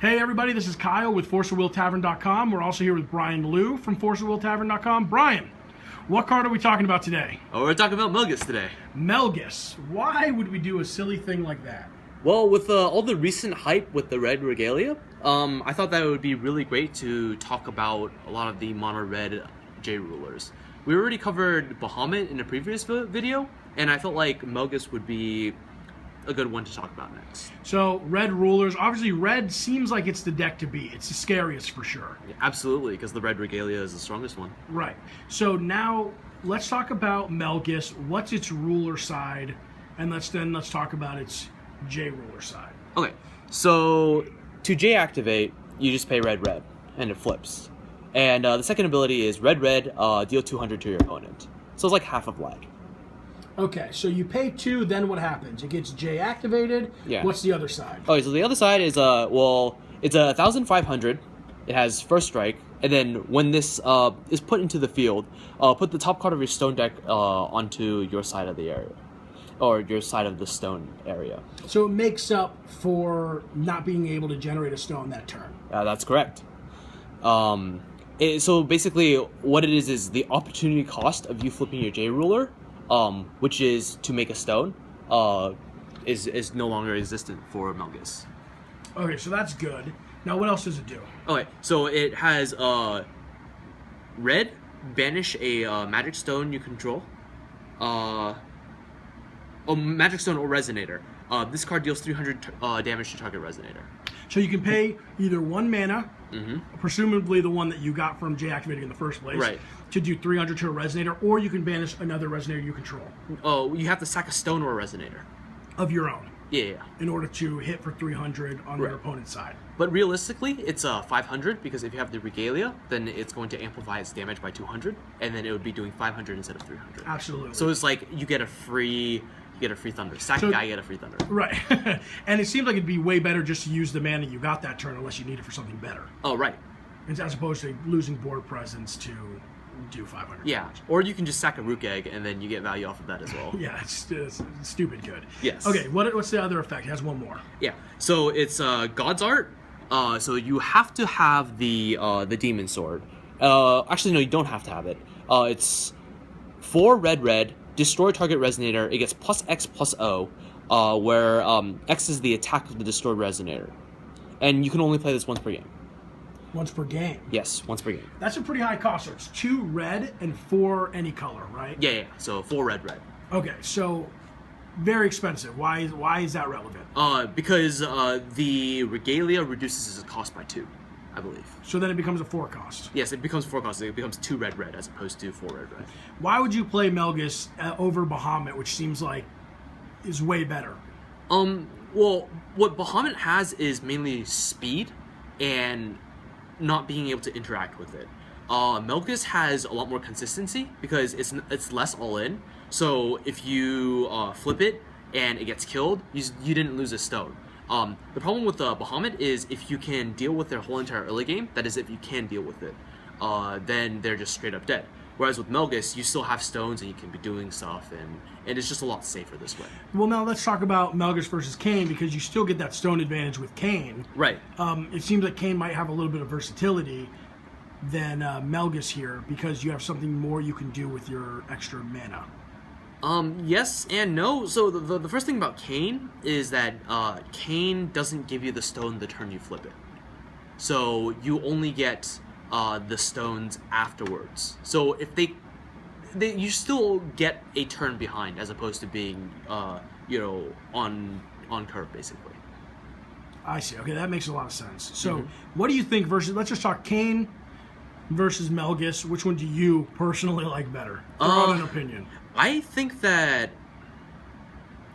Hey everybody, this is Kyle with ForceOfWillTavern.com. We're also here with Bryan Lue from ForceOfWillTavern.com. Bryan, what card are we talking about today? Oh, we're talking about Melgis today. Melgis. Why would we do a silly thing like that? Well, with all the recent hype with the red regalia, I thought that it would be really great to talk about a lot of the mono red J rulers. We already covered Bahamut in a previous video, and I felt like Melgis would be a good one to talk about next. So, red rulers. Obviously, red seems like it's the deck to beat. It's the scariest for sure. Yeah, absolutely, because the red regalia is the strongest one. Right. So now, let's talk about Melgis. What's its ruler side? And let's talk about its J ruler side. Okay, so to J activate, you just pay red, and it flips. And the second ability is red, deal 200 to your opponent. So it's like half of lag. Okay, so you pay 2, then what happens? It gets J activated. Yeah. What's the other side? Okay, so the other side is it's 1,500. It has first strike, and then when this is put into the field, put the top card of your stone deck onto your side of the area, or your side of the stone area. So it makes up for not being able to generate a stone that turn. That's correct. So basically, what it is the opportunity cost of you flipping your J ruler. Which is to make a stone, is no longer existent for Melgis. Okay, so that's good. Now, what else does it do? Okay, so it has red, banish a magic stone you control. Magic stone or resonator. This card deals 300 damage to target resonator. So you can pay either 1 mana, presumably the one that you got from J activating in the first place, right, to do 300 to a resonator, or you can banish another resonator you control. Oh, you have to sack a stone or a resonator. Of your own. Yeah. In order to hit for 300 on your opponent's side. But realistically, it's 500, because if you have the regalia, then it's going to amplify its damage by 200, and then it would be doing 500 instead of 300. Absolutely. So it's like you get a free thunder. Sack a guy, you get a free thunder. Right. And it seems like it'd be way better just to use the mana you got that turn unless you need it for something better. Oh, right. As opposed to losing board presence to do 500 Yeah, damage. or you can just sack a rook egg and then you get value off of that as well. Yeah, it's stupid good. Yes. Okay, what's the other effect? It has one more. Yeah, so it's God's Art. So you have to have the demon sword. Actually, no, you don't have to have it. It's 4 red, destroy target resonator. It gets plus X plus O, where X is the attack of the destroyed resonator. And you can only play this once per game. Once per game? Yes, once per game. That's a pretty high cost. So it's 2 red and 4 any color, right? Yeah. So 4 red. Okay, so very expensive. Why is that relevant? Because the regalia reduces its cost by 2, I believe. So then it becomes a 4 cost. Yes, it becomes 4 cost. It becomes 2 red as opposed to 4 red. Why would you play Melgis over Bahamut, which seems like is way better? Well, what Bahamut has is mainly speed and not being able to interact with it. Melgis has a lot more consistency because it's less all in. So if you flip it and it gets killed, you didn't lose a stone. The problem with Bahamut is if you can deal with their whole entire early game, that is if you can deal with it, then they're just straight up dead. Whereas with Melgis, you still have stones and you can be doing stuff, and it's just a lot safer this way. Well, now let's talk about Melgis versus Cain, because you still get that stone advantage with Cain. Right. It seems like Cain might have a little bit of versatility than Melgis here, because you have something more you can do with your extra mana. Yes and no. So the first thing about Cain is that Cain doesn't give you the stone the turn you flip it. So you only get the stones afterwards. So if you still get a turn behind as opposed to being on curve basically. I see. Okay, that makes a lot of sense. So what do you think versus, let's just talk Cain versus Melgis. Which one do you personally like better? Throw out an opinion. I think that,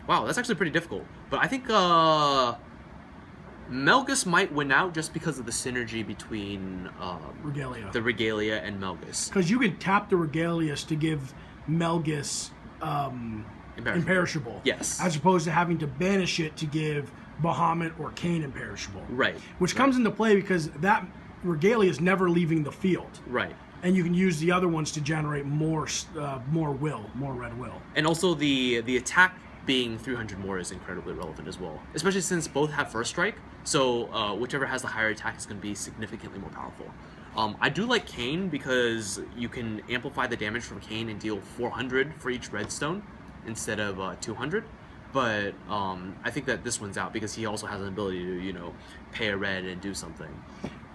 wow, that's actually pretty difficult. But I think Melgis might win out just because of the synergy between the Regalia and Melgis. Because you can tap the Regalias to give Melgis imperishable. Yes. As opposed to having to banish it to give Bahamut or Cain imperishable. Right. Which comes into play because that Regalia is never leaving the field. Right. And you can use the other ones to generate more red will. And also the attack being 300 more is incredibly relevant as well, especially since both have first strike. So whichever has the higher attack is going to be significantly more powerful. I do like Cain because you can amplify the damage from Cain and deal 400 for each redstone instead of 200. But I think that this one's out because he also has an ability to, pay a red and do something.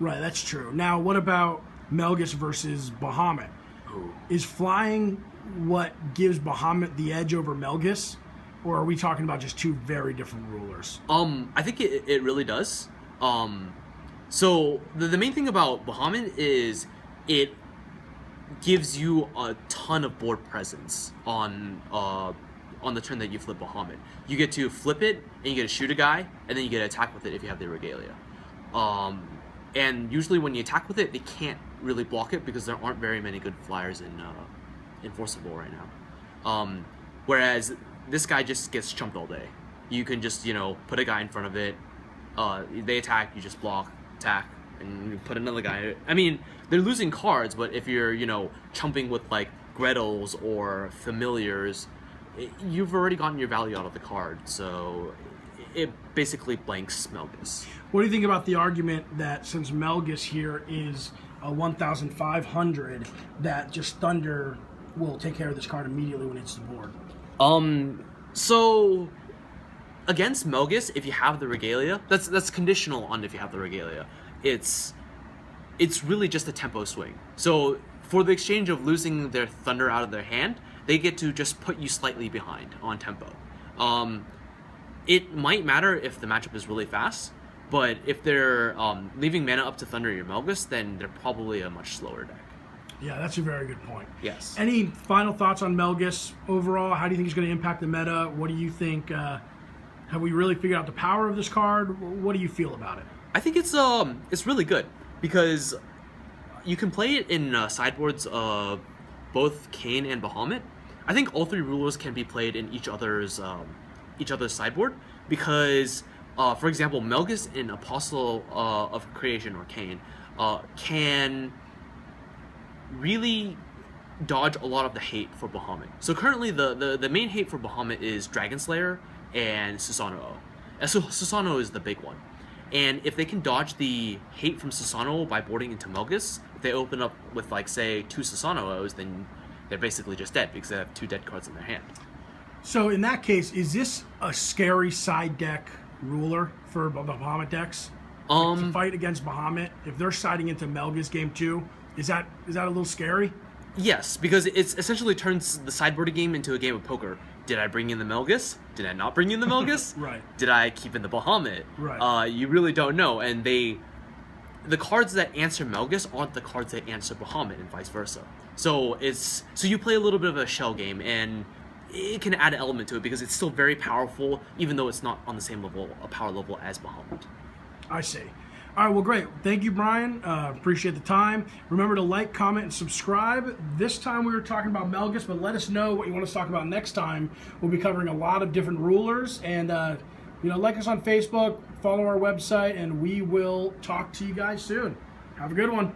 Right, that's true. Now, what about Melgis versus Bahamut? Ooh. Is flying what gives Bahamut the edge over Melgis? Or are we talking about just two very different rulers? I think it really does. So the main thing about Bahamut is it gives you a ton of board presence on the turn that you flip Bahamut. You get to flip it, and you get to shoot a guy, and then you get to attack with it if you have the Regalia. And usually when you attack with it, they can't really block it because there aren't very many good flyers in Enforceable right now. Whereas this guy just gets chumped all day. You can just, put a guy in front of it. They attack, you just block, attack, and you put another guy. I mean, they're losing cards, but if you're, chumping with, like, Grettles or Familiars, you've already gotten your value out of the card, so it basically blanks Melgis. What do you think about the argument that since Melgis here is a 1,500, that just Thunder will take care of this card immediately when it's the board? So against Melgis, if you have the Regalia, that's conditional on if you have the Regalia. It's really just a tempo swing. So for the exchange of losing their Thunder out of their hand, they get to just put you slightly behind on tempo. It might matter if the matchup is really fast, but if they're leaving mana up to Thunder your Melgis, then they're probably a much slower deck. Yeah, that's a very good point. Yes. Any final thoughts on Melgis overall? How do you think he's going to impact the meta? What do you think? Have we really figured out the power of this card? What do you feel about it? I think it's really good because you can play it in sideboards of both Cain and Bahamut. I think all three rulers can be played in each other's sideboard because, for example, Melgis in Apostle of Creation or Cain can really dodge a lot of the hate for Bahamut. So currently the main hate for Bahamut is Dragon Slayer and Susanoo. So Susanoo is the big one. And if they can dodge the hate from Susanoo by boarding into Melgis, if they open up with, like, say, 2 Susanoos, then they're basically just dead because they have 2 dead cards in their hand. So in that case, is this a scary side deck ruler for the Bahamut decks? To fight against Bahamut, if they're siding into Melgis game 2, is that a little scary? Yes, because it essentially turns the sideboard game into a game of poker. Did I bring in the Melgis? Did I not bring in the Melgis? Right. Did I keep in the Bahamut? Right. You really don't know, and the cards that answer Melgis aren't the cards that answer Bahamut, and vice versa. So you play a little bit of a shell game, and it can add an element to it because it's still very powerful, even though it's not on the same level, a power level as Bahamut. I see. All right, well, great. Thank you, Bryan. Appreciate the time. Remember to like, comment, and subscribe. This time we were talking about Melgis, but let us know what you want us to talk about next time. We'll be covering a lot of different rulers. And, like us on Facebook, follow our website, and we will talk to you guys soon. Have a good one.